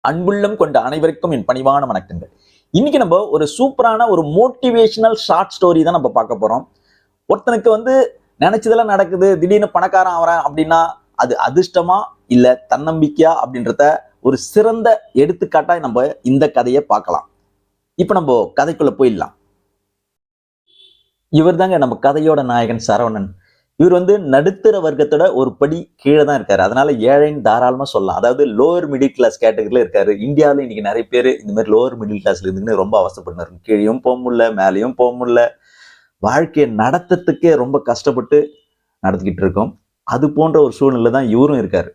அன்புள்ளம் கொண்ட அனைவருக்கும் என் பணிவான வணக்கங்கள். இன்னைக்கு நம்ம ஒரு சூப்பரான ஒரு மோட்டிவேஷனல் ஷார்ட் ஸ்டோரி தான் நம்ம பார்க்க போறோம். ஒருத்தனுக்கு நினைச்சதெல்லாம் நடக்குது, திடீர்னு பணக்காரன் ஆவறேன் அப்படின்னா அது அதிர்ஷ்டமா இல்ல தன்னம்பிக்கையா அப்படின்றத ஒரு சிறந்த எடுத்துக்காட்டா நம்ம இந்த கதையை பார்க்கலாம். இப்ப நம்ம கதைக்குள்ள போயிடலாம். இவர் தாங்க நம்ம கதையோட நாயகன் சரவணன். இவர் நடுத்தர வர்க்கத்தோட ஒரு படி கீழே தான் இருக்காரு. அதனால ஏழைன்னு தாராளமா சொல்லலாம். அதாவது லோவர் மிடில் கிளாஸ் கேட்டகரியில இருக்காரு. இந்தியாவில இன்னைக்கு நிறைய பேர் இந்த மாதிரி லோவர் மிடில் கிளாஸ்ல இருந்துன்னு ரொம்ப அவசரப்படுறாரு. கீழேயும் போக முடியல, மேலேயும் போக முடியல. வாழ்க்கையை நடத்துறதுக்கே ரொம்ப கஷ்டப்பட்டு நடத்திக்கிட்டு இருக்கோம். அது போன்ற ஒரு சூழ்நிலை தான் இவரும் இருக்காரு.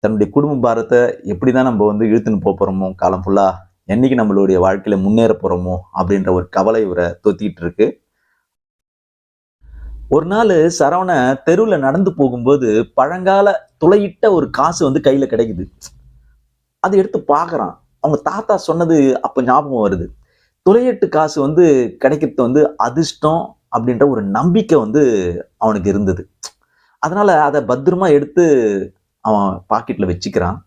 தன்னுடைய குடும்ப பாரத்தை எப்படிதான் நம்ம இழுத்துன்னு போறோமோ காலம் ஃபுல்லா, என்னைக்கு நம்மளுடைய வாழ்க்கையில முன்னேற போறோமோ அப்படின்ற ஒரு கவலை இவரை தொத்திக்கிட்டு இருக்கு. ஒரு நாள் சரவண தெருவுல நடந்து போகும்போது பழங்கால துளையிட்ட ஒரு காசு கையில கிடைக்குது. அதை எடுத்து பாக்குறான். அவங்க தாத்தா சொன்னது அப்ப ஞாபகம் வருது. துளையட்டு காசு கிடைக்கிறது அதிர்ஷ்டம் அப்படின்ற ஒரு நம்பிக்கை அவனுக்கு இருந்தது. அதனால அதை பத்திரமா எடுத்து அவன் பாக்கெட்ல வச்சுக்கிறான்.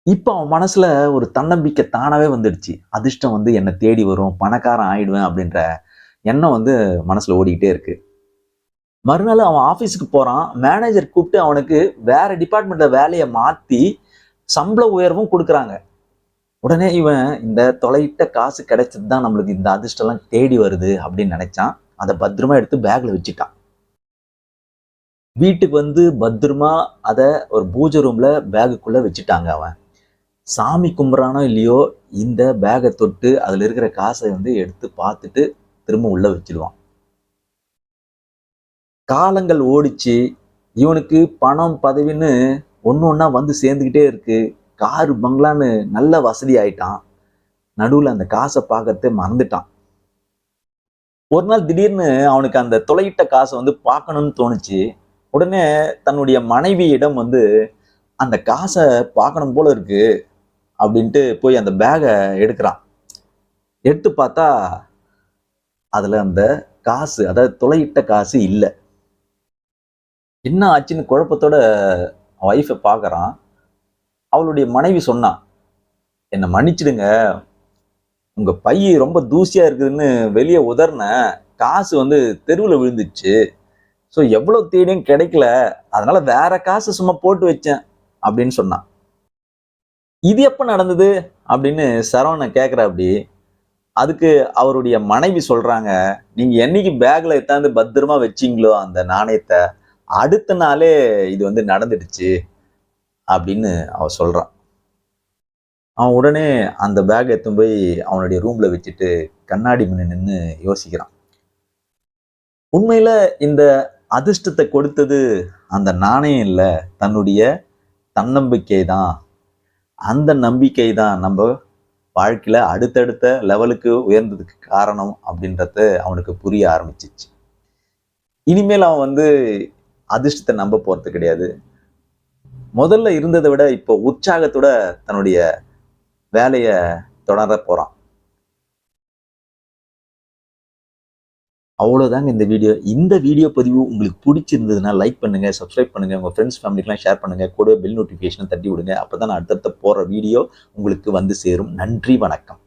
இப்ப அவன் மனசுல ஒரு தன்னம்பிக்கை தானாவே வந்துடுச்சு. அதிர்ஷ்டம் என்னை தேடி வரும், பணக்காரன் ஆயிடுவேன் அப்படின்ற எண்ணம் மனசுல ஓடிக்கிட்டே இருக்கு. மறுநாள் அவன் ஆபீஸுக்கு போறான். மேனேஜர் கூப்பிட்டு அவனுக்கு வேற டிபார்ட்மெண்ட்ல வேலையை மாத்தி சம்பள உயர்வும் கொடுக்குறாங்க. உடனே இவன் இந்த தொலையிட்ட காசு கிடைச்சதுதான் நம்மளுக்கு இந்த அதிர்ஷ்டம் எல்லாம் தேடி வருது அப்படின்னு நினைச்சான். அதை பத்திரமா எடுத்து பேக்ல வச்சுட்டான். வீட்டுக்கு பத்திரமா அதை ஒரு பூஜை ரூம்ல பேகுக்குள்ள வச்சுட்டாங்க. அவன் சாமி கும்பிட்றானோ இல்லையோ, இந்த பேகை தொட்டு அதுல இருக்கிற காசை எடுத்து பார்த்துட்டு திரும்ப உள்ள வச்சிடுவான். காலங்கள் ஓடிச்சு. இவனுக்கு பணம் பதவின்னு ஒண்ணு சேர்ந்துக்கிட்டே இருக்கு. காரு பங்களான்னு நல்ல வசதி ஆயிட்டான். நடுவுல அந்த காசை பார்க்கறதே மறந்துட்டான். ஒரு நாள் திடீர்னு அவனுக்கு அந்த தொலையிட்ட காசை பார்க்கணும்னு தோணுச்சு. உடனே தன்னுடைய மனைவியிடம் அந்த காசை பார்க்கணும் போல இருக்கு அப்படின்ட்டு போய் அந்த பேகை எடுக்கிறான். எடுத்து பார்த்தா அதுல அந்த காசு, அதாவது துளையிட்ட காசு இல்லை. என்ன ஆச்சுன்னு குழப்பத்தோட ஒய்ஃபை பார்க்கறான். அவளுடைய மனைவி சொன்னான், என்னை மன்னிச்சிடுங்க, உங்க பை ரொம்ப தூசியா இருக்குதுன்னு வெளியே உதர்ன காசு தெருவில் விழுந்துச்சு. ஸோ எவ்வளவு தேடியும் கிடைக்கல, அதனால வேற காசு சும்மா போட்டு வச்சேன் அப்படின்னு சொன்னான். இது எப்ப நடந்தது அப்படின்னு சரவணன் கேட்கிற. அப்படி அதுக்கு அவருடைய மனைவி சொல்றாங்க, நீங்க என்னைக்கு பேக்ல எடுத்தாந்து பத்திரமா வச்சீங்களோ அந்த நாணயத்தை, அடுத்த நாளே இது நடந்துடுச்சு அப்படின்னு அவ சொல்றான். அவன் உடனே அந்த பேக் எடுத்து போய் அவனுடைய ரூம்ல வச்சுட்டு கண்ணாடி முன்ன நின்று யோசிக்கிறான். உண்மையில இந்த அதிர்ஷ்டத்தை கொடுத்தது அந்த நாணயம் இல்ல, தன்னுடைய தன்னம்பிக்கை தான். அந்த நம்பிக்கை தான் நம்ம வாழ்க்கையில அடுத்தடுத்த லெவலுக்கு உயர்ந்ததுக்கு காரணம் அப்படின்றது அவனுக்கு புரிய ஆரம்பிச்சிச்சு. இனிமேல் அவன் அதிர்ஷ்டத்தை நம்ப போறது கிடையாது. முதல்ல இருந்ததை விட இப்போ உற்சாகத்தோட தன்னுடைய வேலையை தொடர போறான். அவ்வளவுதாங்க இந்த வீடியோ. இந்த வீடியோ பதிவு உங்களுக்கு பிடிச்சிருந்ததுன்னா லைக் பண்ணுங்க, சப்ஸ்கிரைப் பண்ணுங்க, உங்க ஃப்ரெண்ட்ஸ் ஃபேமிலிக்கெல்லாம் ஷேர் பண்ணுங்க, கூடவே பெல் நோட்டிஃபிகேஷன் தட்டி விடுங்க. அப்பதான் அடுத்தடுத்த போற வீடியோ உங்களுக்கு சேரும். நன்றி, வணக்கம்.